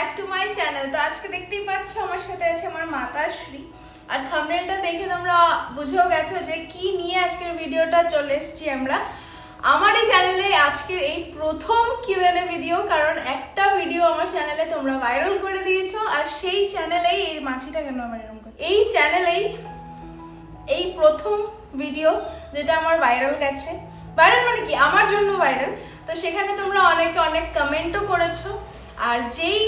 Back to my channel. তো আজকে দেখতেই পাচ্ছ আমার সাথে আছে আমার মাতাশ্রী, আর থাম্বনেলটা দেখে তোমরা বুঝেও গেছো যে কি নিয়ে আজকের ভিডিওটা চলে এসেছি আমরা। আমার এই চ্যানেলে আজকের এই প্রথম কিউএনএ ভিডিও, কারণ একটা ভিডিও আমার চ্যানেলে তোমরা ভাইরাল করে দিয়েছো, আর সেই চ্যানেলেই এই মাছিটা কেন আমার এরকম করে, এই চ্যানেলেই এই প্রথম ভিডিও যেটা আমার ভাইরাল গেছে। ভাইরাল মানে কি, আমার জন্য ভাইরাল। তো সেখানে তোমরা অনেকে অনেক কমেন্টও করেছো, আর যেই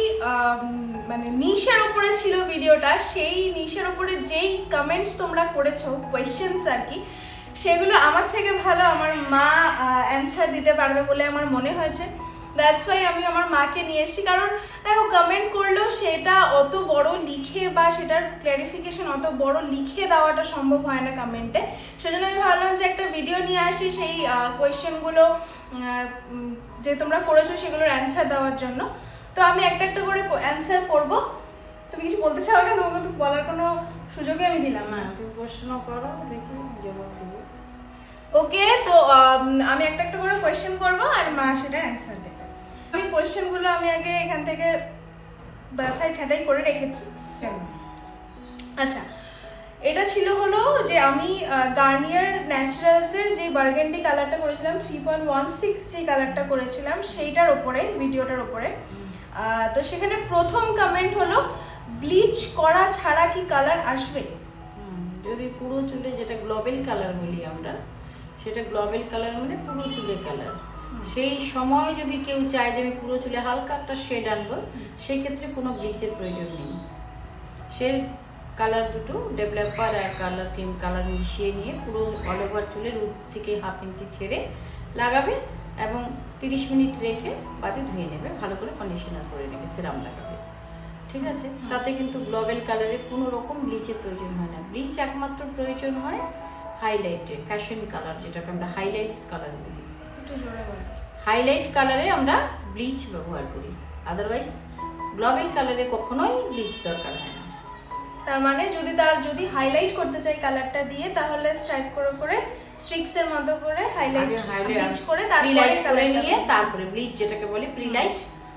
মানে নিশের উপরে ছিল ভিডিওটা, সেই নিশের উপরে যেই কমেন্টস তোমরা করেছো, কোয়েশ্চেন্স আর কি, সেগুলো আমার থেকে ভালো আমার মা অ্যান্সার দিতে পারবে বলে আমার মনে হয়েছে। দ্যাটস ওয়াই আমি আমার মাকে নিয়ে এসেছি। কারণ দেখো, কমেন্ট করলেও সেটা অত বড় লিখে বা সেটার ক্ল্যারিফিকেশন অত বড় লিখে দেওয়াটা সম্ভব হয় না কমেন্টে। সেজন্য আমি ভাবলাম যে একটা ভিডিও নিয়ে আসি সেই কোয়েশ্চেনগুলো যে তোমরা করেছো সেগুলোর অ্যান্সার দেওয়ার জন্য। তো আমি একটা একটা করে অ্যান্সার করবো। তুমি কিছু বলতে চাও না? তোমাকে তো বলার কোনো সুযোগই আমি দিলাম না। তুমি প্রশ্ন করো, দেখি জবাব দেবো। ওকে, তো আমি একটা একটা করে কোয়েশ্চেন করবো আর মা সেটার অ্যান্সার দেবে। আমি কোয়েশ্চেনগুলো আমি আগে এখান থেকে বাছাই ছাঁটাই করে রেখেছি। আচ্ছা, এটা ছিল হলো যে আমি গার্নিয়ার ন্যাচারালসের যে বার্গেন্ডি কালারটা করেছিলাম, 3.16 যে কালারটা করেছিলাম সেইটার ওপরে, ভিডিওটার ওপরে। তো সেখানে প্রথম কমেন্ট হলো, ব্লিচ করা ছাড়া কি কালার আসবে? যদি পুরো চুলে, যেটা গ্লোবাল কালার বলি আমরা, সেটা গ্লোবাল কালার মানে পুরো চুলে কালার। সেই সময় যদি কেউ চায় যে আমি পুরো চুলে হালকা একটা শেড আনবো, সেই ক্ষেত্রে কোনো ব্লিচের প্রয়োজন নেই। সে কালার দুটো ডেভেলপার আর কালার ক্রিম কালার মিশিয়ে নিয়ে পুরো অল ওভার চুলে রুট থেকে 1/2 ইঞ্চি ছেড়ে লাগাবে এবং 30 মিনিট রেখে বাদে ধুয়ে নেবে, ভালো করে কন্ডিশনার করে নেবে, সিরাম লাগাবে। ঠিক আছে? তাতে কিন্তু গ্লোবাল কালারে কোনো রকম ব্লিচের প্রয়োজন হয় না। ব্লিচ একমাত্র প্রয়োজন হয় হাইলাইটে, ফ্যাশন কালার, যেটাকে আমরা হাইলাইটস কালার বলি। একটু জোরে বলো। হাইলাইট কালারে আমরা ব্লিচ ব্যবহার করি, আদারওয়াইজ গ্লোবাল কালারে কখনোই ব্লিচ দরকার হয় না। তার মানে যদি হাইলাইট করতে চাই কালারটা দিয়ে, তাহলে স্ট্রাইপ করে স্ট্রিক্স এর মতো করে হাইলাইট ব্লিচ করে প্রিলাইট করে নিয়ে তারপরে ব্লিচ, যেটাকে বলি প্রিলাইট,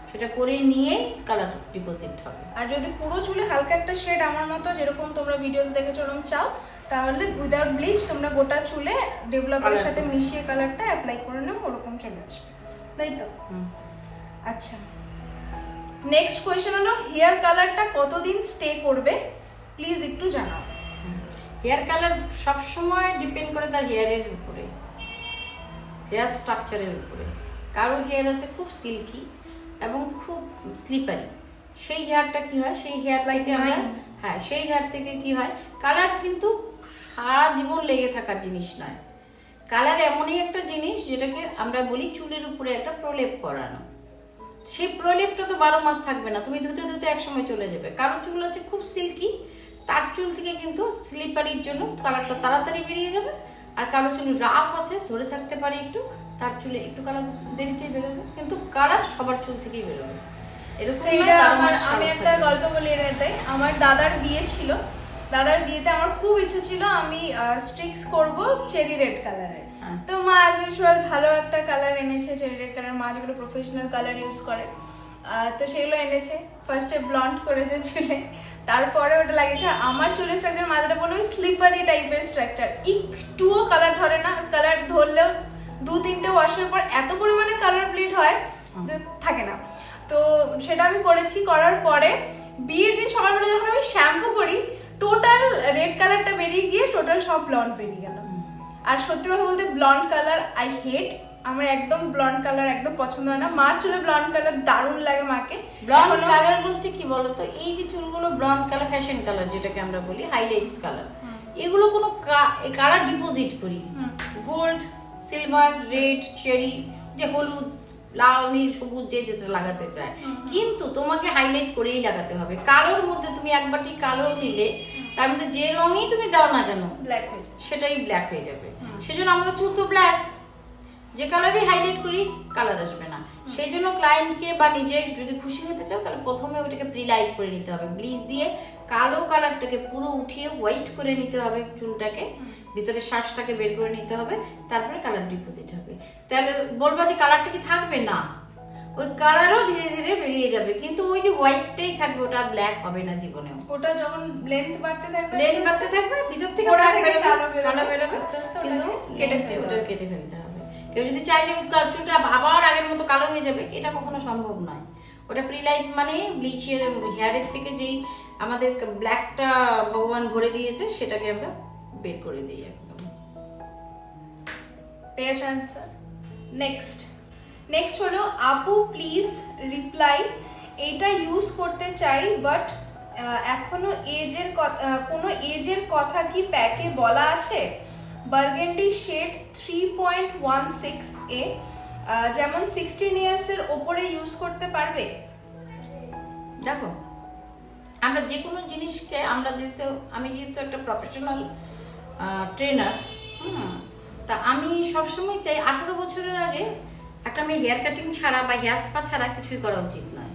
সেটা করে নিয়ে কালার ডিপোজিট হবে। আর যদি পুরো চুলে হালকা একটা শেড আমার মতো যেরকম তোমরা ভিডিওতে দেখেছো ওরকম চাও, তাহলে উইদাউট ব্লিচ তোমরা গোটা চুলে ডেভেলপারের সাথে মিশিয়ে কালারটা অ্যাপ্লাই করে নাও, ওরকম চলে আসবে, তাই তো? আচ্ছা, নেক্সট কোয়েশ্চেন হলো, হেয়ার কালারটা কতদিন স্টে করবে প্লিজ একটু জানাও। হেয়ার কালার সবসময় ডিপেন্ড করে তার হেয়ারের উপরে, হেয়ার স্ট্রাকচারের উপরে। কারো হেয়ার আছে খুব সিল্কি এবং খুব স্লিপারি, সেই হেয়ারটা কি হয়, সেই হেয়ার থেকে আমরা সেই হেয়ার থেকে কি হয়, কালার কিন্তু সারা জীবন লেগে থাকার জিনিস নয়। কালার এমনই একটা জিনিস যেটাকে আমরা বলি চুলের উপরে একটা প্রলেপ করানো। সেই প্রলেপটা তো 12 মাস থাকবে না, তুমি ধুতে ধুতে একসময় চলে যাবে। কারো চুল আছে খুব সিল্কি, তার চুল থেকে কিন্তু স্লিপারির জন্য কালারটা তাড়াতাড়ি বেরিয়ে যাবে। আর কারো চুল রাফ আছে, ধরে থাকতে পারে একটু, তার চুলে একটু কালার দেরিতে বেরোবে, কিন্তু কালার সবার চুল থেকেই বেরোবে। এরকম আমি একটা গল্প বলি এটাতে। আমার দাদার বিয়ে ছিল, দাদার বিয়েতে আমার খুব ইচ্ছে ছিল আমি স্ট্রিক্স করব চেরি রেড কালারের। তো মা অ্যাজ ইউজুয়াল ভালো একটা কালার এনেছে, চেরি রেড কালার। মা যেগুলো প্রফেশনাল কালার ইউজ করে, তো সেগুলো এনেছে। ফার্স্টে ব্লন্ড করেছে চুলে, তারপরে ওটা লাগিয়েছে। আর আমার চুলের স্ট্রাকচার মা যেটা বললো, স্লিপারি টাইপের স্ট্রাকচার, একটুও কালার ধরে না। কালার ধরলেও 2-3টে ওয়াশের পর এত পরিমাণে কালার ব্লিড হয় যে থাকে না। তো সেটা আমি করেছি। করার পরে বিয়ের দিন সকালবেলা যখন আমি শ্যাম্পু করি, টোটাল রেড কালারটা বেরিয়ে গিয়ে টোটাল সব ব্লন্ড বেরিয়ে গেল। আর সত্যি কথা বলতে ব্লন্ড কালার আই হেট। আমার একদম ব্লন্ড কালার একদম পছন্দ হয় না। মার চুলে ব্লন্ড কালার দারুণ লাগে মাকে। ব্লন্ড কালার বলতে কি বলতো, এই যে চুলগুলো ব্লন্ড কালার, ফ্যাশন কালার যেটাকে আমরা বলি, হাইলাইটস কালার, এগুলো কোনো কালার ডিপোজিট করি, গোল্ড, সিলভার, রেড, চেরি, যে হলুদ, লাল, নীল, সবুজ, যে যেটা লাগাতে চায়, কিন্তু তোমাকে হাইলাইট করেই লাগাতে হবে। কালোর মধ্যে তুমি এক বাটি কালো নিলে, তার মধ্যে যে রঙই তুমি দাও না কেন, ব্ল্যাক হয়ে যাবে, সেটাই ব্ল্যাক হয়ে যাবে। সেজন্য আমাদের চুল তো ব্ল্যাক, যে কালারই হাইলাইট করি কালার আসবে না। সেই জন্য ক্লায়েন্টকে বা নিজে যদি খুশি হতে চাও, তাহলে প্রথমে ওটাকে প্রিলাইট করে নিতে হবে, ব্লিচ দিয়ে কালো কালারটাকে পুরো উঠিয়ে হোয়াইট করে নিতে হবে চুলটাকে, ভিতরে শ্বাসটাকে বের করে নিতে হবে, তারপরে কালার ডিপোজিট হবে। তাহলে বলবা যে কালারটা কি থাকবে না, ওই কালারও ধীরে ধীরে বেরিয়ে যাবে, কিন্তু ওই যে হোয়াইটটাই থাকবে, ওটা ব্ল্যাক হবে না জীবনেও। ওটা যখন লেন্থ বাড়তে থাকবে, ভিতর থেকে ওটা black বেরোবে, কালো বেরোবে, আস্তে আস্তে কিন্তু ওটা কেটে ফেলতে হবে। কেউ যদি চায় যে চুলটা আবার আগের মতো কালো হয়ে যাবে, এটা কখনো সম্ভব নয়। ওটা প্রিলাইট মানে ব্লিচের হেয়ারের থেকে যেই আমাদের ব্ল্যাকটা ভগবান ভরে দিয়েছে, সেটাকে আমরা বের করে দিই একদম। Best answer. নেক্সট হলো আপু প্লিজ রিপ্লাই, এটা ইউজ করতে চাই বাট এখনো কোনো এজের কথা কি প্যাকে বলা আছে? বার্গেন্ডি শেড 3.16 এ যেমন 16 ইয়ার্স এর ওপরে ইউজ করতে পারবে? দেখো, আমরা যে কোনো জিনিসকে আমি যেহেতু একটা প্রফেশনাল ট্রেনার, তা আমি সবসময় চাই 18 বছরের আগে একটা মেয়ে হেয়ার কাটিং ছাড়া বা হেয়ার স্পা ছাড়া কিছুই করা উচিত নয়।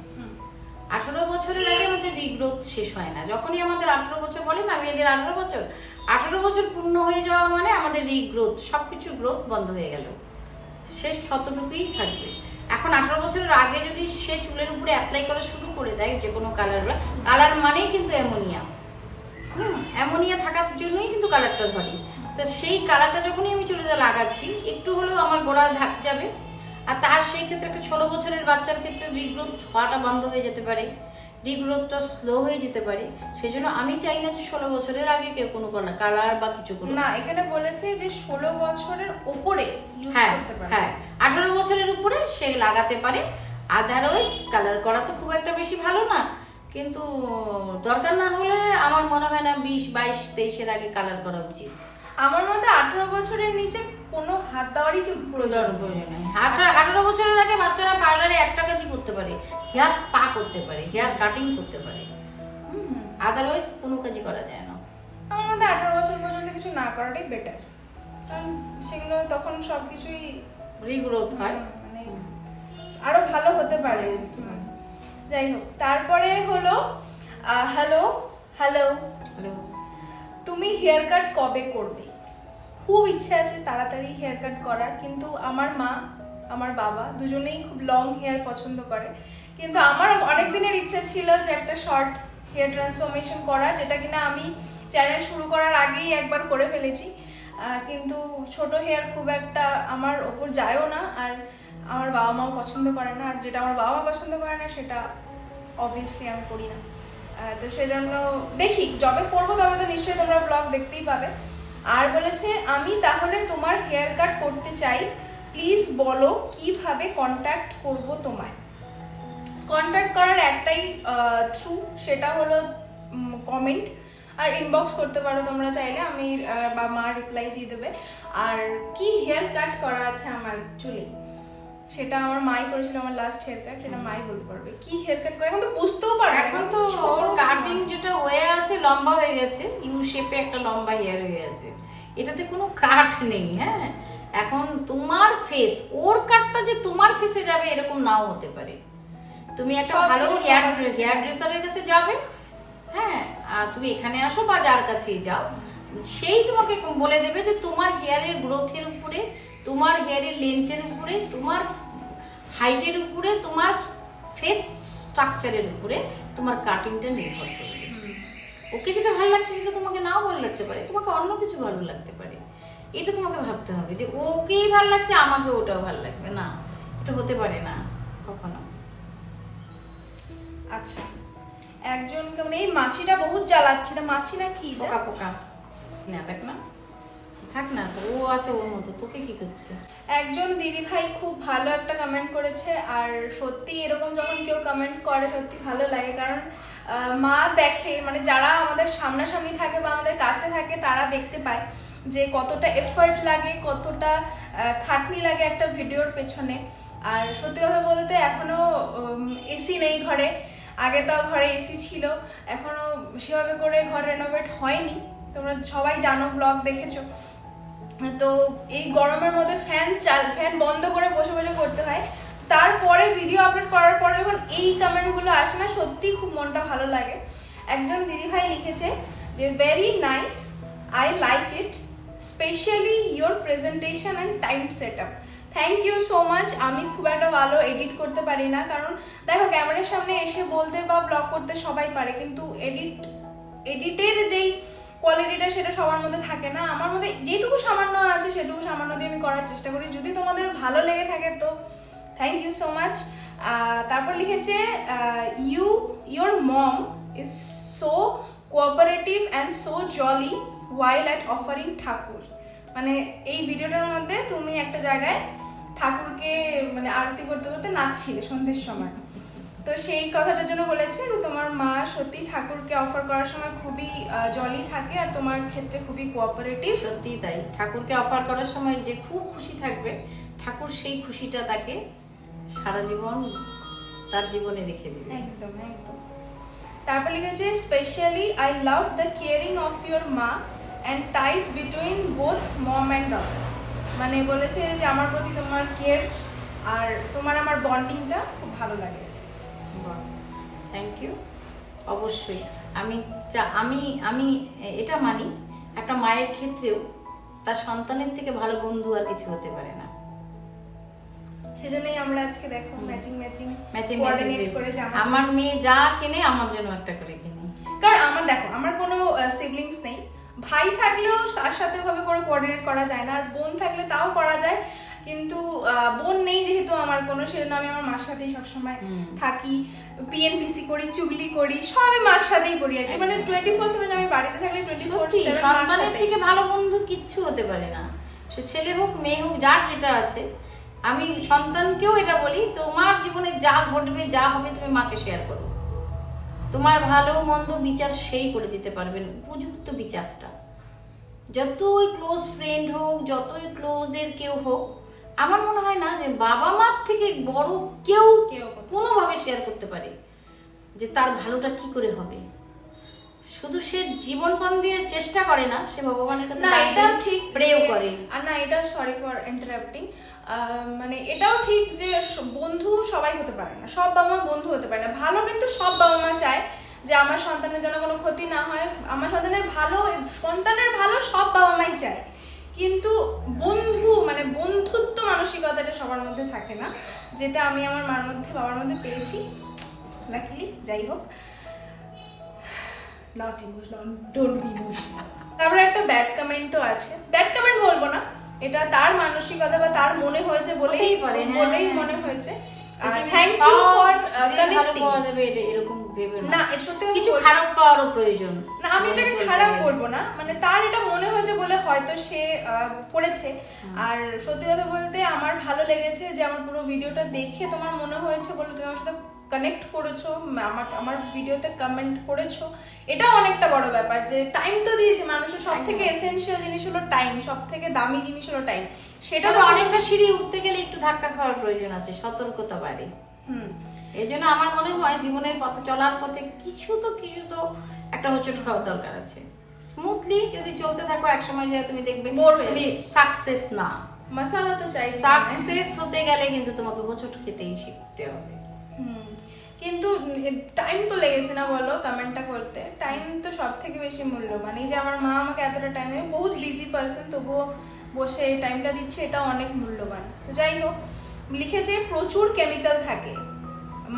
18 বছরের আগে আমাদের রিগ্রোথ শেষ হয় না। যখনই আমাদের 18 বছর বলে না মেয়েদের 18 বছর পূর্ণ হয়ে যাওয়া মানে আমাদের রিগ্রোথ, সবকিছুর গ্রোথ বন্ধ হয়ে গেল, শেষ শতটুকুই থাকবে। এখন 18 বছরের আগে যদি সে চুলের উপরে অ্যাপ্লাই করা শুরু করে দেয় যে কোনো কালার মানেই কিন্তু অ্যামোনিয়া থাকার জন্যই কিন্তু কালারটা ধরে। তো সেই কালারটা যখনই আমি চুলে লাগাচ্ছি, একটু হলেও আমার গোড়া ধাক যাবে। আর তার সেই ক্ষেত্রে একটা 16 বছরের বাচ্চার ক্ষেত্রে রিগ্রোথ হওয়াটা বন্ধ হয়ে যেতে পারে, রিগ্রোথটা স্লো হয়ে যেতে পারে। সেই জন্য আমি চাই না যে 16 বছরের আগে কেউ কোনো কালার বা কিছু করুক না। এখানে বলেছে যে 16 বছরের উপরে ইউজ করতে পারে। হ্যাঁ, 18 বছরের উপরে সে লাগাতে পারে। আদারওয়াইজ কালার করা তো খুব একটা বেশি ভালো না, কিন্তু দরকার না হলে আমার মনে হয় না 20, 22, 23 এর আগে কালার করা উচিত। আমার মতে 18 বছরের নিচে কোনো হাত দেওয়ারই কি প্রয়োজন নেই। 18 বছরের আগে বাচ্চারা পার্লারে একটা কাজই করতে পারে, হেয়ার স্পা করতে পারে, হেয়ার কাটিং করতে পারে, আদারওয়াইজ কোনো কাজই করা যায় না। আমার মতে 18 বছর পর্যন্ত কিছু না করাটাই বেটার, কারণ সেগুলো তখন সবকিছুই রিগ্রোথ হয়, মানে আরো ভালো হতে পারে। যাই হোক, তারপরে হলো হ্যালো, তুমি হেয়ার কাট কবে করবে? খুব ইচ্ছে আছে তাড়াতাড়ি হেয়ার কাট করার, কিন্তু আমার মা আমার বাবা দুজনেই খুব লং হেয়ার পছন্দ করে। কিন্তু আমার অনেক দিনের ইচ্ছা ছিল যে একটা শর্ট হেয়ার ট্রান্সফরমেশন করার, যেটা কিনা আমি চ্যানেল শুরু করার আগেই একবার করে ফেলেছি। কিন্তু ছোট হেয়ার খুব একটা আমার ওপর যায়ও না, আর আমার বাবা মাও পছন্দ করে না, আর যেটা আমার বাবা মা পছন্দ করে না সেটা অবভিয়াসলি আমি করি না। তো সেজন্য দেখি, যবে করবো তবে তো নিশ্চয়ই তোমরা ব্লগ দেখতেই পাবে। আর বলেছে আমি তাহলে তোমার হেয়ার কাট করতে চাই, প্লিজ বলো কিভাবে কন্ট্যাক্ট করব তোমায়। কন্ট্যাক্ট করার একটাই থ্রু, সেটা হলো কমেন্ট আর ইনবক্স করতে পারো তোমরা চাইলে, আমি বা মা রিপ্লাই দিয়ে দেবে। আর কি হেয়ার কাট করা আছে আমার চুলে সেটা আমার মাই করেছিল, আমার লাস্ট হেয়ার কাট, সেটা মাই বলতে পারবে কি হেয়ার কাট করে। এখন তো বুঝতেও পারবে, এখন তো কাটিং যেটা হয়ে আছে লম্বা হয়ে গেছে, ইউ শেপে একটা লম্বা হেয়ার হয়ে আছে, এটাতে কোনো কাট নেই। হ্যাঁ, এখন তোমার ফেস, ওর কাটটা যে তোমার ফেসে যাবে এরকম নাও হতে পারে। তুমি একটা ভালো হেয়ার ড্রেসারের কাছে যাবে, হ্যাঁ, আর তুমি এখানে আসো বা যার কাছেই যাও, সেই তোমাকে বলে দেবে যে তোমার হেয়ারের গ্রোথের উপরে, তোমার হেয়ারের লেন্থের উপরে, তোমার হাইটের উপরে, তোমার ফেস স্ট্রাকচারের উপরে তোমার কাটিংটা নির্ভর করবে। ওকে যেটা ভালো লাগছে সেটা তোমাকে নাও ভালো লাগতে পারে, তোমাকে অন্য কিছু ভালো লাগতে পারে। এটা তোমাকে ভাবতে হবে যে ওকেই ভালো লাগছে আমাকে ওটাও ভালো লাগবে না, এটা হতে পারে না কখনো। আচ্ছা, একজন মানে এই মাছিটা বহুত জ্বালাচ্ছে, না মাছি না কি পোকা না, থাক না তো, ও আছে ওর মতো, তোকে কি করছে? একজন দিদি ভাই খুব ভালো একটা কমেন্ট করেছে, আর সত্যি এরকম যখন কেউ কমেন্ট করে সত্যি ভালো লাগে, কারণ মা দেখে, মানে যারা আমাদের সামনাসামনি থাকে বা আমাদের কাছে থাকে তারা দেখতে পায় যে কতটা এফর্ট লাগে, কতটা খাটনি লাগে একটা ভিডিওর পেছনে। আর সত্যি কথা বলতে এখনো এসি নেই ঘরে, আগে তো ঘরে এসি ছিল, এখনো সেভাবে করে ঘর রেনোভেট হয়নি, তোমরা সবাই জানো, ব্লগ দেখেছো। তো এই গরমের মধ্যে ফ্যান বন্ধ করে বসে বসে করতে হয়। তারপরে ভিডিও আপলোড করার পরে যখন এই কমেন্টগুলো আসে না, সত্যি খুব মনটা ভালো লাগে। একজন দিদিভাই লিখেছে যে very nice, I like it, especially your presentation and time set up, thank you so much. আমি খুব একটা ভালো এডিট করতে পারি না, কারণ দেখো ক্যামেরার সামনে এসে বলতে বা ব্লগ করতে সবাই পারে, কিন্তু এডিটের যেই কোয়ালিটিটা সেটা সবার মধ্যে থাকে না। আমার মধ্যে যেটুকু সামান্য আছে সেটুকু সামান্য দিয়ে আমি করার চেষ্টা করি। যদি তোমাদের ভালো লেগে থাকে তো থ্যাংক ইউ সো মাচ। তারপর লিখেছে your mom is so cooperative and so jolly while at offering ঠাকুর। মানে এই ভিডিওটার মধ্যে তুমি একটা জায়গায় ঠাকুরকে মানে আরতি করতে করতে নাচছিলে সন্ধ্যের সময়, তো সেই কথাটার জন্য বলেছে যে তোমার মা সত্যি ঠাকুরকে অফার করার সময় খুবই জলি থাকে আর তোমার ক্ষেত্রে খুবই কোঅপারেটিভ। সত্যি তাই, ঠাকুরকে অফার করার সময় যে খুব খুশি থাকবে, ঠাকুর সেই খুশিটা তাকে সারা জীবন তার জীবনে রেখে দেবে। একদম একদম। তারপর লিখেছে specially I love the caring of your মা and ties between both mom and daughter. মানে বলেছে যে আমার প্রতি তোমার কেয়ার আর তোমার আমার বন্ডিংটা খুব ভালো লাগে। Thank you. অবশ্যই আমি আমি আমি এটা মানি, একটা মায়ের ক্ষেত্রেও তার সন্তানের থেকে ভালো বন্ধু আর কিছু হতে পারে না। সেজন্যই আমরা আজকে দেখো ম্যাচিং ম্যাচিং কোঅর্ডিনেট করে জামা আমার মেয়ে যা কিনে আমার জন্য একটা করে কিনে। কারণ আমার দেখো আমার কোনো সিবলিংস নেই, ভাই থাকলেও তার সাথে ভাবে করে কোঅর্ডিনেট করা যায় না, আর বোন থাকলে তাও করা যায়, কিন্তু বোন নেই যেহেতু আমার কোনো, সেজন্য আমি আমার মার সাথেই সবসময় থাকি, পিএনপিসি করি, চুগলি করি, সবই মার সাথেই করি আর কি। মানে 24/7 আমি বাড়িতে থাকলে 24/7 সন্তানের থেকে ভালো বন্ধু কিচ্ছু হতে পারে না, সে ছেলে হোক মেয়ে হোক, যার যেটা আছে। আমি সন্তানকেও এটা বলি, তোমার জীবনে যা ঘটবে যা হবে তুমি মাকে শেয়ার করো, তোমার ভালো মন্দ বিচার সেই করে দিতে পারবেন, উপযুক্ত বিচারটা। যতই ক্লোজ ফ্রেন্ড হোক, যতই ক্লোজের কেউ হোক, আমার মনে হয় না যে বাবা মার থেকে বড় কেউ কোনোভাবে শেয়ার করতে পারে যে তার ভালোটা কি করে হবে। শুধু সে জীবনপণ দিয়ে চেষ্টা করে না, সে ভগবানের কাছে না, এটাও ঠিক প্রেও করে। আর না, এটা সরি ফর ইন্টারাপ্টিং, মানে এটাও ঠিক যে বন্ধু সবাই হতে পারে না, সব বাবা মা বন্ধু হতে পারে না। ভালো কিন্তু সব বাবা মা চায় যে আমার সন্তানের যেন কোনো ক্ষতি না হয়, আমার সন্তানের ভালো সব বাবা মাই চায়, কিন্তু বন্ধু মানে বন্ধুত্ব মানসিকতাটা সবার মধ্যে থাকে না, যেটা আমি আমার মার মধ্যে বাবার মধ্যে পেয়েছি লাকিলি। যাই হোক, not emotional, don't be emotional. তারপরে একটা ব্যাড কমেন্টও আছে, ব্যাড কমেন্ট বলবো না, এটা তার মানসিকতা বা তার মনে হয়েছে বলেই মনে হয়েছে। Thank you for connecting. পাওয়া যাবে এটা এরকম ভেবে না, এটা সত্যি কিছু খারাপ পাওয়ারও প্রয়োজন না, আমি এটাকে খারাপ বলবো না, মানে তার এটা মনে হয়েছে বলে হয়তো সে করেছে। আর সত্যি কথা বলতে আমার ভালো লেগেছে যে আমার পুরো ভিডিওটা দেখে তোমার মনে হয়েছে বলে তুমি আমার সাথে কানেক্ট করেছো, আমার ভিডিওতে কমেন্ট করেছো, এটা অনেকটা বড় ব্যাপার। যে টাইম তো দিয়েছে, মানুষের সব থেকে এসেনশিয়াল জিনিস হলো টাইম, সব থেকে দামি জিনিস হলো টাইম। সেটা তো অনেকটা সিঁড়ি উঠতে গেলে একটু ধাক্কা খাওয়ার প্রয়োজন আছে, সতর্কতা বাড়ে। এই জন্য আমার মনে হয় জীবনের পথে চলার পথে কিছু তো একটা হোঁচট খাওয়ার দরকার আছে। স্মুথলি যদি চলতে থাকো, একসময় যে তুমি দেখবে তুমি সাকসেস না, মশালা তো চাই, সাকসেস হতে গেলে কিন্তু তোমাকে হোঁচট খেতেই শিখতে হবে। কিন্তু টাইম তো লেগেছে না বলো কমেন্টটা করতে, টাইম তো সব থেকে বেশি মূল্যবান। এই যে আমার মা আমাকে এতটা টাইম দেয়, বহুত বিজি পার্সন, তবুও বসে এই টাইমটা দিচ্ছে, এটা অনেক মূল্যবান। তো যাই হোক, লিখেছে প্রচুর কেমিক্যাল থাকে,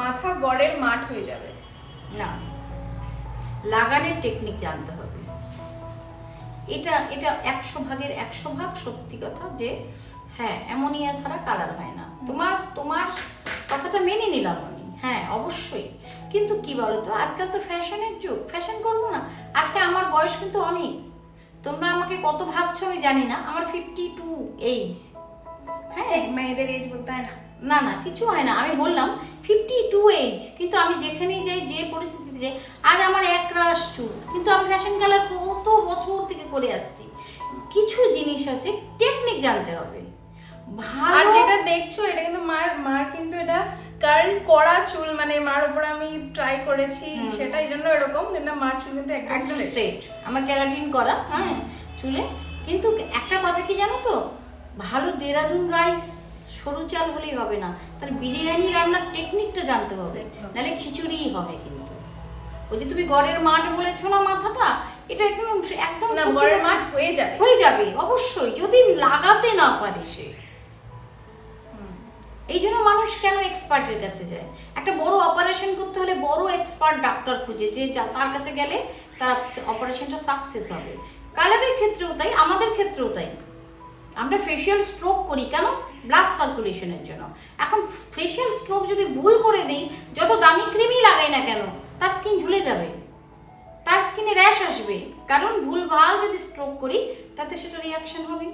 মাথা গড়ের মাঠ হয়ে যাবে। না, লাগানোর টেকনিক জানতে হবে। এটা 100 ভাগ সত্যি কথা যে হ্যাঁ, অ্যামোনিয়া ছাড়া কালার হয় না। তোমার কথাটা মেনে নিলাম আমি, হ্যাঁ অবশ্যই। কিন্তু কি বলতো, আজকাল তো ফ্যাশনের যুগ, ফ্যাশন করবো না। আজকে আমার বয়স কিন্তু অনেক, তোমরা আমাকে কত ভাবছো আমি জানি না, আমার 52 এজ। হ্যাঁ, মেয়েদের এজ বলতে হয় না, না কিছু হয় না, আমি বললাম 52 এজ, কিন্তু আমি যেখানেই যাই, যে পরিস্থিতিতে যাই, আজ আমার একরাশ চুল, কিন্তু আমি ফ্যাশন কালার কত বছর থেকে করে আসছি। কিছু জিনিস আছে, টেকনিক জানতে হবে। আর যেটা দেখছো এটা কিন্তু মার কিন্তু এটা কার্ল করা চুল, মানে মার উপর আমি ট্রাই করেছি, সেটা এই জন্য এরকম না, মার চুল কিন্তু একদম স্ট্রেট, আমার ক্যারাটিন করা হ্যাঁ চুলে। কিন্তু একটা কথা কি জানো তো, ভালো দেরাদুন রাইস সরু চাল হলেই হবে না, তার বিরিয়ানি রান্নার টেকনিকটা জানতে হবে, নাহলে খিচুড়িই হবে। কিন্তু ওই যে তুমি গড়ের মাঠ বলেছো না, মাথাটা এটা একদম গড়ের মাঠ হয়ে যাবে অবশ্যই, যদি লাগাতে না পারে সে। এই জন্য মানুষ কেন এক্সপার্টের কাছে যায়? একটা বড় অপারেশন করতে হলে বড় এক্সপার্ট ডাক্তার খুঁজে, যে তার কাছে গেলে তার অপারেশনটা সাকসেস হবে। কালারের ক্ষেত্রেও তাই, আমাদের ক্ষেত্রেও তাই। আমরা ফেশিয়াল স্ট্রোক করি কেন? ব্লাড সার্কুলেশনের জন্য। এখন ফেশিয়াল স্ট্রোক যদি ভুল করে দিই, যত দামি ক্রিমই লাগাই না কেন, তার স্কিন ঝুলে যাবে, তার স্কিনে র্যাশ আসবে, কারণ ভুলভাল যদি স্ট্রোক করি তাতে সেটা রিয়াকশন হবে।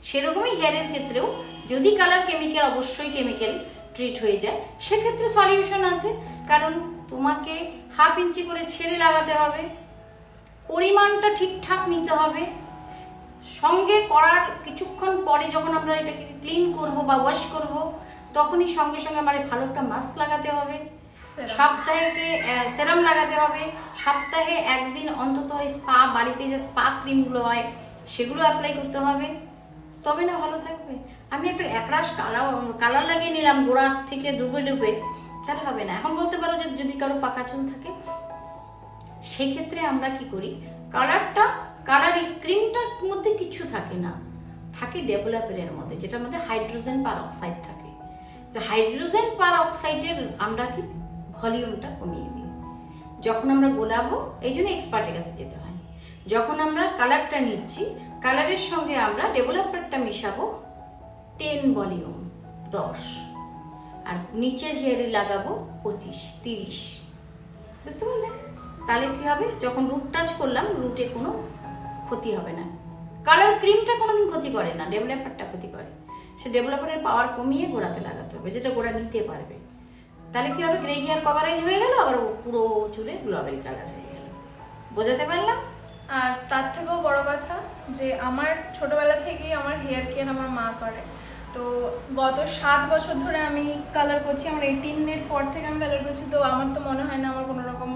সেরকমই হেয়ারের ক্ষেত্রেও যদি কালার কেমিক্যাল, অবশ্যই কেমিক্যাল ট্রিট হয়ে যায়, সেক্ষেত্রে সলিউশন আছে। কারণ তোমাকে 1/2 ইঞ্চি করে ছেড়ে লাগাতে হবে, পরিমাণটা ঠিকঠাক নিতে হবে, সঙ্গে করার কিছুক্ষণ পরে যখন আমরা এটাকে ক্লিন করব বা ওয়াশ করব, তখনই সঙ্গে সঙ্গে আমার ভালো একটা মাস্ক লাগাতে হবে, সপ্তাহে সেরাম লাগাতে হবে, সপ্তাহে একদিন অন্তত স্পা, বাড়িতে যে স্পা ক্রিমগুলো হয় সেগুলো অ্যাপ্লাই করতে হবে, তবে না ভালো থাকবে। আমি একটা একরাশ কালার লাগিয়ে নিলাম গোড়া থেকে ডুবে ডুবে, তাহলে হবে না। এখন বলতে পারো যে যদি কারো পাকা চুল থাকে, সেক্ষেত্রে আমরা কি করি, কালারিং ক্রিমটার মধ্যে কিছু থাকে না, থাকে ডেভেলপারের মধ্যে, যেটার মধ্যে হাইড্রোজেন পারঅক্সাইড থাকে। যে হাইড্রোজেন পারঅক্সাইডের আমরা কি ভলিউমটা কমিয়ে দিই যখন আমরা গোলাবো, এই জন্য এক্সপার্টের কাছে যেতে হয়। যখন আমরা কালারটা নিচ্ছি, কালারের সঙ্গে আমরা ডেভেলপারটা মিশাবো 10 ভলিউম 10, আর নিচের হেয়ারে লাগাবো 25-30, বুঝতে পারলে? তাহলে কি হবে, যখন রুট টাচ করলাম, রুটে কোনো ক্ষতি হবে না। কালার ক্রিমটা কোনোদিন ক্ষতি করে না, ডেভেলপারটা ক্ষতি করে। সে ডেভেলপারের পাওয়ার কমিয়ে গোড়াতে লাগাতে হবে, যেটা গোড়া নিতে পারবে। তাহলে কি হবে, গ্রে হেয়ার কভারেজ হয়ে গেল, আবার পুরো চুলে গ্লোবাল কালার হয়ে গেল। বোঝাতে পারলাম? আর তার থেকেও বড় কথা যে আমার ছোটবেলা থেকেই আমার হেয়ার কেয়ার আমার মা করে। তো গত 7 বছর ধরে আমি কালার করছি, আমার 18-এর পর থেকে আমি কালার করছি। তো আমার তো মনে হয় না আমার কোনো রকম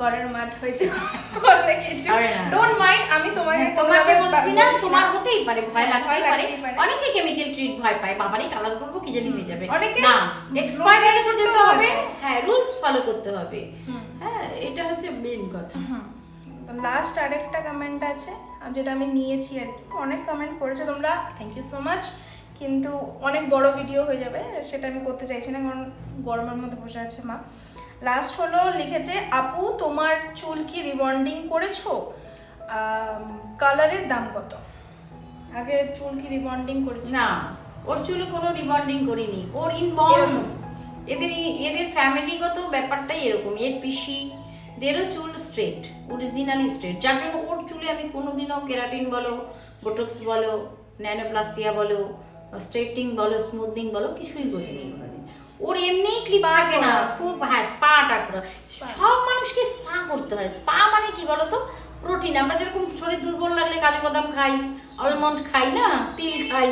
গড়ের মাঠ হয়েছে বলে কিছু। ডোন্ট মাইন্ড, আমি তোমাকে বলছি না, তোমার হতেই পারে, ভয় লাগতেই পারে। অনেকে কেমিক্যাল ট্রিট ভয় পায়, বাবারই কালার করবো কি জানি হয়ে যাবে। না, এক্সপার্টের কাছে যেতে হবে, হ্যাঁ, রুলস ফলো করতে হবে। হ্যাঁ, এটা হচ্ছে মেইন কথা। লাস্ট আরেকটা কমেন্ট আছে যেটা আমি নিয়েছি আর কি, অনেক কমেন্ট করেছে তোমরা, থ্যাংক ইউ সো মাচ। কিন্তু অনেক বড় ভিডিও হয়ে যাবে, সেটা আমি করতে চাইছি না, কারণ গরমের মধ্যে বসে আছে মা। লাস্ট হলো লিখেছে, আপু তোমার চুল কি রিবন্ডিং করেছো? কালারের দাম কত? আগে চুল কি রিবন্ডিং করেছি? না, ওর চুলে কোনো রিবন্ডিং করিনি, ওর ইনবর্ন। এদের ফ্যামিলিগত ব্যাপারটাই এরকম। এর পিসি দেরও চুল স্ট্রেট, অরিজিনালি স্ট্রেট, যার জন্য ওর চুলে আমি কোনোদিনও কেরাটিন বলো, বোটক্স বলো, ন্যানোপ্লাস্টিয়া বলো, স্ট্রেটিং বলো, স্মুথনিং বলো, কিছুই করিনি। ওর এমনি ক্লিপ থাকে না, খুব, হ্যাঁ, স্পাটা করে। সব মানুষকে স্পা করতে হয়। স্পা মানে কি বলতো, প্রোটিন। আমরা যেরকম শরীর দুর্বল লাগলে কাজু বাদাম খাই, আলমন্ড খাই না, তিল খাই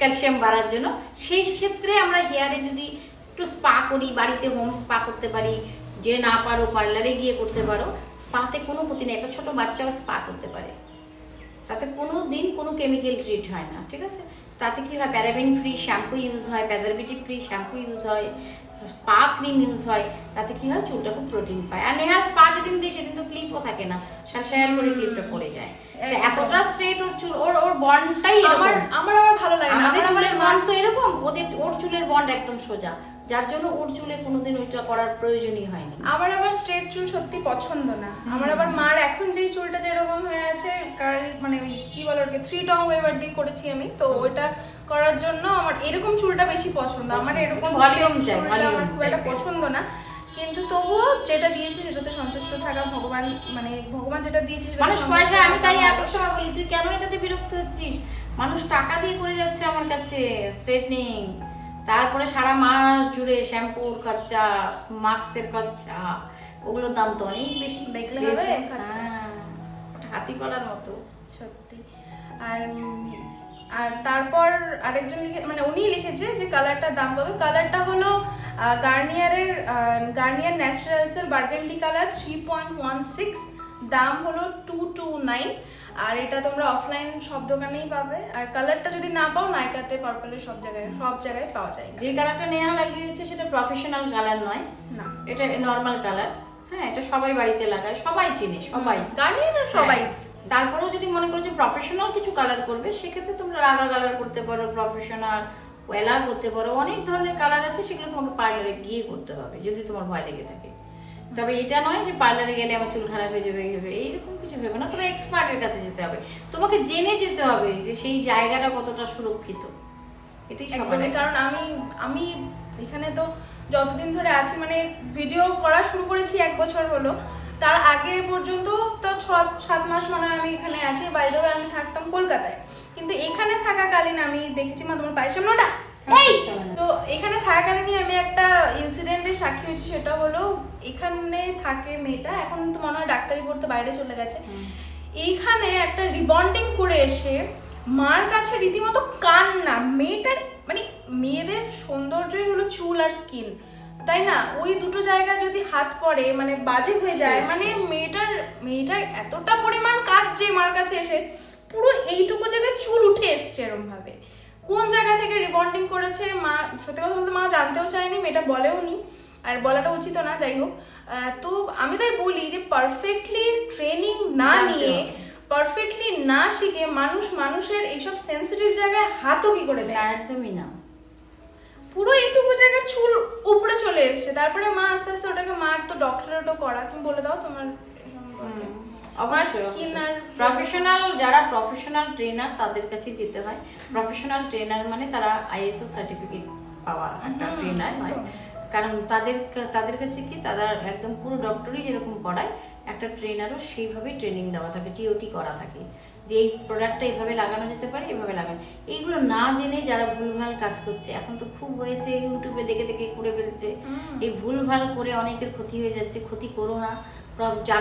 ক্যালসিয়াম বাড়ার জন্য, সেই ক্ষেত্রে আমরা হেয়ারে যদি একটু স্পা করি, বাড়িতে হোম স্পা করতে পারি, যে না পারো পার্লারে গিয়ে করতে পারো। স্পাতে কোনো ক্ষতি নেই, একটা ছোট বাচ্চাও স্পা করতে পারে, তাতে কোনো দিন কোনো কেমিক্যাল ট্রিট হয় না, ঠিক আছে? তাতে কি হয়, প্যারাবেন ফ্রি শ্যাম্পু ইউজ হয়, প্রেজারভেটিভ ফ্রি শ্যাম্পু ইউজ হয়, স্পা ক্রিম ইউজ হয়, তাতে কি হয়, চুলটা খুব প্রোটিন পায়। আর নেহার স্পা যেদিন দিই সেদিন তো ক্লিপও থাকে না, সালসায়াল করে ক্লিপটা পড়ে যায়। এতটা স্ট্রেট ওর চুল, ওর বন্ডটাই আমার ভালো লাগে। আমাদের চুলের বন্ড তো এরকম, ওর চুলের বন্ড একদম সোজা, যার জন্য ওর চুলে কোনোদিন ওইটা করার প্রয়োজনই হয়নি। আমার আবার স্ট্রেট চুল সত্যি পছন্দ না। আমার আবার মার এখন যেই চুলটা যেরকম হয়ে আছে, কারণ মানে ওই কি বলে ওকে 3 টং ওয়েভার দিয়ে করেছি আমি, তো ওইটা করার জন্য আমার এরকম চুলটা বেশি পছন্দ। আমার এরকম ভলিউম চাই, আমার খুব একটা পছন্দ না, কিন্তু তবুও যেটা দিয়েছে সেটাতে সন্তুষ্ট থাকা, ভগবান মানে ভগবান যেটা দিয়েছে সেটা মানুষ পয়সা, আমি তাই এক সময় বলি, তুই কেন এটাতে বিরক্ত হচ্ছিস? মানুষ টাকা দিয়ে করে যাচ্ছে আমার কাছে স্ট্রেটনিং, তারপরে সারা মাস জুড়ে শ্যাম্পুর খরচা, মাস্কের খরচা, ওগুলোর দাম তো অনেক বেশি। দেখলে হবে, হাতি কলার মতো সত্যি। আর তারপর আরেকজন মানে উনি লিখেছে যে কালারটার দাম কত। কালারটা হলো গার্নিয়ার ন্যাচারালসের বার্গেন্ডি কালার 3.16, দাম হলো 229। আর এটা তোমরা অফলাইন সব দোকানেই পাবে। আর কালারটা যদি না পাও, নাইকাতে, পার্পলে সব জায়গায় পাওয়া যায়। যে কালারটা নেওয়া লাগিয়েছে সেটা প্রফেশনাল কালার নয়, না, এটা নর্মাল কালার। হ্যাঁ, এটা সবাই বাড়িতে লাগায়, সবাই চিনে, সবাই গার্নিয়ার সবাই। তারপরেও যদি মনে করো যে প্রফেশনাল কিছু কালার করবে, সেক্ষেত্রে তোমরা রাগা কালার করতে পারো, প্রফেশনাল, ওয়েলা করতে পারো, অনেক ধরনের কালার আছে, সেগুলো তোমাকে পার্লারে গিয়ে করতে হবে যদি তোমার ভয় লেগে থাকে। তবে এটা নয় যে পার্লারে গেলে আমার চুল খারাপ হয়ে যাবে, এইরকম কিছু ভেবে না। তবে এক্সপার্টের কাছে যেতে হবে, তোমাকে জেনে যেতে হবে যে সেই জায়গাটা কতটা সুরক্ষিত। এটাই একদমই। কারণ আমি এখানে তো যতদিন ধরে আছি, মানে ভিডিও করা শুরু করেছি 1 বছর হলো, তার আগে পর্যন্ত তো 7 মাস মনে হয় আমি এখানে আছি। বাই দ্য ওয়ে আমি থাকতাম কলকাতায়, কিন্তু এখানে থাকাকালীন আমি দেখেছি, মা তোমার পায়ের সামনে ওটা তো এখানে থাকাকালীনই আমি একটা ইনসিডেন্টের সাক্ষী হয়েছি। সেটা হলো এখানে থাকে মেয়েটা, এখন তো মনে হয় ডাক্তারি পড়তে বাইরে চলে গেছে। এইখানে একটা রিবন্ডিং করে এসে মার কাছে রীতিমতো কান্না। মেয়েটার মানে মেয়েদের সৌন্দর্যই হলো চুল আর স্কিন, তাই না? ওই দুটো জায়গা যদি হাত পড়ে মানে বাজে হয়ে যায়। মানে মেয়েটার এতটা পরিমাণ কাঁদছে মার কাছে এসে, পুরো এইটুকু জায়গায় চুল উঠে এসছে এরম ভাবে। কোন জায়গা থেকে রিবন্ডিং করেছে মা, সত্যি কথা বলতে মা জানতেও চায়নি, মেয়েটা বলেও নি, আর বলাটা উচিত না, যাই হোক। তো আমি তাই বলি যে পারফেক্টলি ট্রেনিং না নিয়ে, পারফেক্টলি না শিখে মানুষের এইসব সেন্সিটিভ জায়গায় হাতও কি করে দেয়? একদমই না। পুরো এইটুকু জায়গার চুল উপরে চলে এসছে। তারপরে মা আস্তে আস্তে ওটাকে, মার তো ডক্টরেটও করা, তুমি বলে দাও তোমার প্রফেশনাল, যারা প্রফেশনাল ট্রেনার তাদের কাছে যেতে হয়। প্রফেশনাল ট্রেনার মানে তারা আইএসও সার্টিফিকেট পাওয়া একটা ট্রেনার হয়। কারণ তাদের কাছে কি, তারা একদম পুরো ডক্টরই যেরকম পড়ায়, একটা ট্রেনারও সেইভাবে ট্রেনিং দেওয়া থাকে, টিওটি করা থাকে, যে এই প্রোডাক্টটা এইভাবে লাগানো যেতে পারে, এইভাবে লাগানো। এইগুলো না জেনে যারা ভুলভাল কাজ করছে, এখন তো খুব হয়েছে, ইউটিউবে দেখে দেখে করে ফেলছে। এই ভুলভাল করে অনেকের ক্ষতি হয়ে যাচ্ছে। ক্ষতি করো না,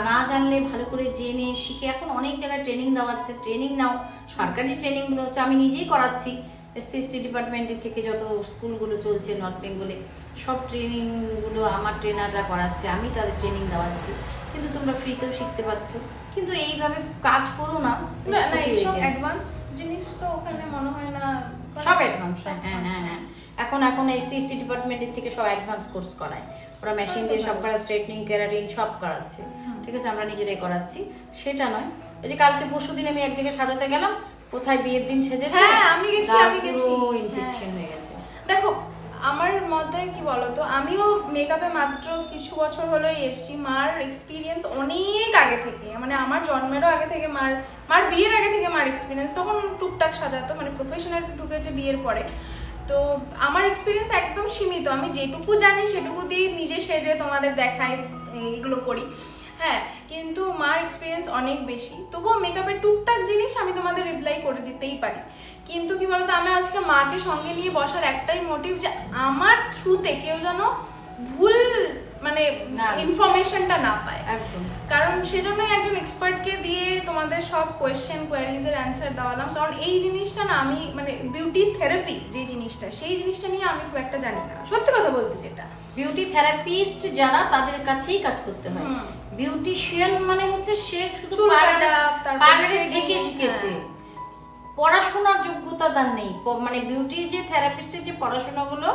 না জানলে ভালো করে জেনে শিখে, এখন অনেক জায়গায় ট্রেনিং দেওয়াচ্ছে, ট্রেনিং নাও। সরকারি ট্রেনিংগুলো হচ্ছে, আমি নিজেই করাচ্ছি, এসসি ডিপার্টমেন্টের থেকে যত স্কুলগুলো চলছে নর্থ বেঙ্গলে, সব ট্রেনিংগুলো আমার ট্রেনাররা করাচ্ছে, আমি তাদের ট্রেনিং দেওয়াচ্ছি। কিন্তু তোমরা ফ্রিতেও শিখতে পারছো। কিন্তু এইভাবে কাজ করো না, এইসব অ্যাডভান্স জিনিস তো ওখানে মনে হয় না, সব অ্যাডভান্স। হ্যাঁ, এখন এসসি ডিপার্টমেন্টের থেকে সব অ্যাডভান্স কোর্স করায়, ওরা মেশিন দিয়ে সব করা, স্ট্রেটনিং, কেরাটিন সব করাচ্ছে। ঠিক আছে, আমরা নিজেরাই করাচ্ছি, সেটা নয়। ওই যে কালকে পরশুদিন আমি এক জায়গায় সাজাতে গেলাম, কোথায় বিয়ের দিন সেজেছে, আমি গেছি ইনফেকশন হয়ে গেছে। দেখো আমার মতে কি বলতো, আমিও মেকআপে মাত্র কিছু বছর হলোই এসছি। মার এক্সপিরিয়েন্স অনেক আগে থেকে, মানে আমার জন্মেরও আগে থেকে, মার বিয়ের আগে থেকে মার এক্সপিরিয়েন্স। তখন টুকটাক সাজাতো, মানে প্রফেশনাল ঢুকেছে বিয়ের পরে। তো আমার এক্সপিরিয়েন্স একদম সীমিত, আমি যেটুকু জানি সেটুকু দিয়ে নিজে সেজে তোমাদের দেখাই, এগুলো করি। হ্যাঁ, কিন্তু মার এক্সপিরিয়েন্স অনেক বেশি। তবুও মেকআপের টুকটাক জিনিস আমি তোমাদের রিপ্লাই করে দিতেই পারি। কিন্তু কি বলতো, আমি আজকে মাকে সঙ্গে নিয়ে বসার একটাই মোটিভ, যে আমার থ্রুতে কেউ যেন ভুল মানে ইনফরমেশনটা না পায়। একদম। কারণ সেজন্যই একজন এক্সপার্টকে দিয়ে তোমাদের সব কোয়েশ্চেন কোয়ারিজের অ্যান্সার দেওয়ালাম। কারণ এই জিনিসটা না, আমি মানে বিউটি থেরাপি যে জিনিসটা, সেই জিনিসটা নিয়ে আমি খুব একটা জানি না, সত্যি কথা বলতে। যেটা বিউটি থেরাপিস্ট যারা, তাদের কাছেই কাজ করতে হয়। বিউটিশিয়ান মানে হচ্ছে সে শুধু পার্লারে থেকে শিখেছে, পড়াশোনার যোগ্যতা তার নেই। মানে বিউটি যে থেরাপিস্টের যে পড়াশোনাগুলো,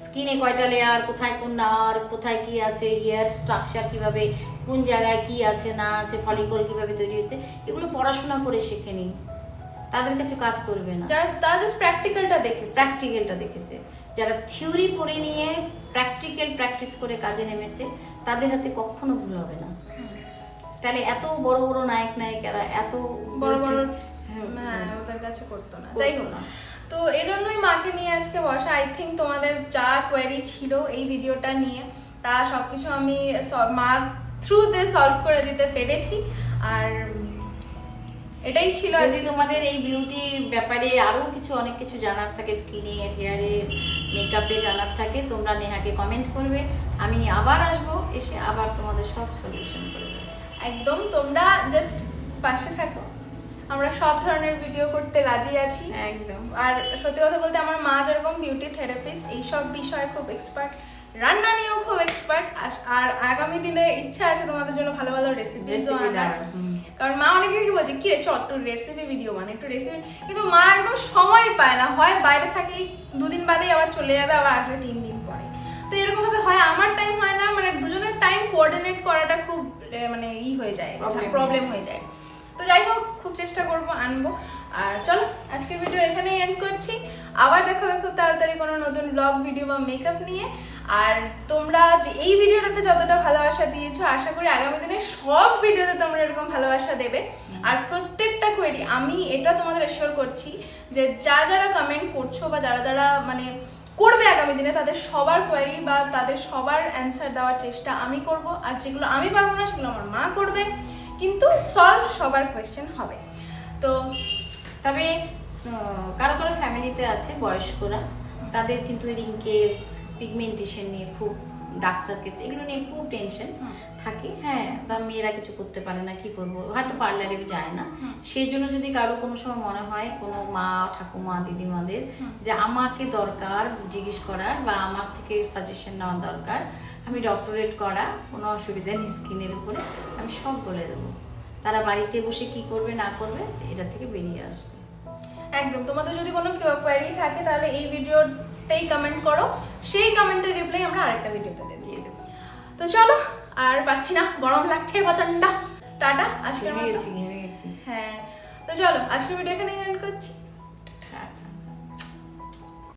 স্কিনে কয়টা লেয়ার, কোথায় কোন নার, কোথায় কি আছে, হেয়ার স্ট্রাকচার কিভাবে, কোন জায়গায় কি আছে না আছে, ফলিকল কিভাবে তৈরি হচ্ছে, এগুলো পড়াশোনা করে শেখেনি, তাদের কাছে কাজ করবে না। তারা জাস্ট প্র্যাকটিক্যালটা দেখেছে। যারা থিওরি পড়ে নিয়ে প্র্যাকটিক্যাল প্র্যাকটিস করে কাজে নেমেছে, তাদের হাতে কখনো ভুল হবে না। তাহলে এত বড় বড় নায়িকারা এত বড় ওদের কাছে করতো না। যাই হোক, তো এই জন্যই মাকে নিয়ে আজকে বসা। আই থিঙ্ক তোমাদের যা কোয়ারি ছিল এই ভিডিওটা নিয়ে, তা সবকিছু আমি মার থ্রুতে সলভ করে দিতে পেরেছি। আর এটাই ছিল। যদি তোমাদের এই বিউটির ব্যাপারে আরো কিছু অনেক কিছু জানার থাকে, স্কিনে, হেয়ারে, মেকআপে জানার থাকে, তোমরা নেহাকে কমেন্ট করবে, আমি আবার আসবো, এসে আবার তোমাদের সব সলিউশন করে দেবো। একদম, তোমরা জাস্ট পাশে থাকো, আমরা সব ধরনের ভিডিও করতে রাজি আছি। একদম। আর সত্যি কথা বলতে, আমার মা যেরকম বিউটি থেরাপিস্ট, এইসব বিষয়ে খুব এক্সপার্ট, রান্না নিয়েও খুব এক্সপার্ট। আর আগামী দিনে ইচ্ছা আছে তোমাদের জন্য ভালো ভালো রেসিপিও আনার। কারণ মা অনেকে কি বলছে, কি রে চ একটু রেসিপি ভিডিও মানে একটু রেসিপি, কিন্তু মা একদম সময় পায় না, হয় বাইরে থাকে 2 দিন বাদেই আবার চলে যাবে, আবার আসবে 3 দিন পরে। তো এরকম ভাবে হয়, আমার টাইম হয় না, মানে দুজনের টাইম কোঅর্ডিনেট করাটা খুব মানে হয়ে যায়, প্রবলেম হয়ে যায়। তো যাই হোক, খুব চেষ্টা করবো আনবো। আর চলো আজকের ভিডিও এখানেই এন্ড করছি। আবার দেখা হবে খুব তাড়াতাড়ি কোনো নতুন ব্লগ ভিডিও বা মেকআপ নিয়ে। আর তোমরা যে এই ভিডিওটাতে যতটা ভালোবাসা দিয়েছো, আশা করি আগামী দিনে সব ভিডিওতে তোমরা এরকম ভালোবাসা দেবে। আর প্রত্যেকটা কোয়েরি আমি এটা তোমাদের এশিওর করছি যে যারা কমেন্ট করছো বা যারা মানে করবে আগামী দিনে, তাদের সবার কোয়েরি বা তাদের সবার অ্যান্সার দেওয়ার চেষ্টা আমি করব। আর যেগুলো আমি পারবো না সেগুলো আমার মা করবে, কিন্তু সলভ সবার কোয়েশ্চেন হবে। তো তবে কারো কারো ফ্যামিলিতে আছে বয়স্করা, তাদের কিন্তু রিঙ্কেলস, পিগমেন্টেশন নিয়ে খুব, ডার্ক সার্কেলস এগুলো নিয়ে খুব টেনশন থাকে। হ্যাঁ, তার মেয়েরা কিছু করতে পারে না, কি করবো, হয়তো পার্লারেও যায় না। সেই জন্য যদি কারো কোনো সময় মনে হয় কোনো মা, ঠাকুমা, দিদিমাদের যে আমাকে দরকার জিজ্ঞেস করার বা আমার থেকে সাজেশন নেওয়ার দরকার, আমি ডক্টরেট করা, কোনো অসুবিধা নেই স্কিনের উপরে, আমি সব বলে দেবো। তারা বাড়িতে বসে কি করবে না করবে এটা থেকে বেরিয়ে আসবে। একদম, তোমাদের যদি কোনো কোয়েরি থাকে তাহলে এই ভিডিওতেই কমেন্ট করো, সেই কমেন্টের রিপ্লাই আমরা আরেকটা ভিডিওতে দিয়ে দেবো। তো চলো, আর পাচ্ছি না, গরম লাগছে প্রচন্ড। টাটা, আজকের মতো। ঘেমে গেছি। হ্যাঁ, তো চলো আজকের ভিডিও এখানে এন্ড করছি। টাটা।